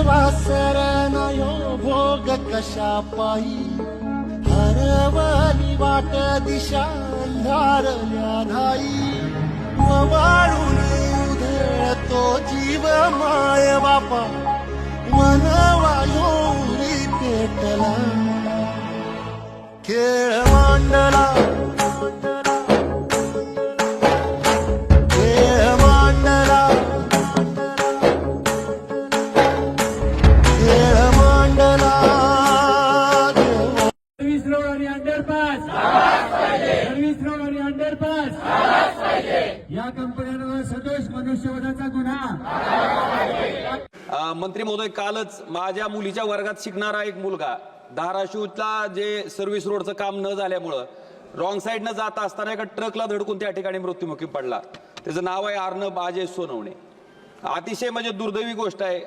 वासर नयो भोग कशा पायी हरवली वाट दिशा अंधारल्या धाई वाळून उधळतो जीव माय बापा मन वायोरी पेटला खेळ मांडला खेळ मांडला खेळ मांडला सर्व्हिस रोड आणि अंडरपास सर्व्हिस रोड आणि अंडरपास या कंपन्यांवर सदोष मनुष्यवधाचा गुन्हा मंत्री महोदय, कालच माझ्या मुलीच्या वर्गात शिकणारा एक मुलगा धाराशिवला जे सर्व्हिस रोडचं काम न झाल्यामुळं रॉंग साईडनं जात असताना एका ट्रकला धडकून त्या ठिकाणी मृत्युमुखी पडला. त्याचं नाव आहे अर्णब अजय सोनवणे. अतिशय म्हणजे दुर्दैवी गोष्ट आहे.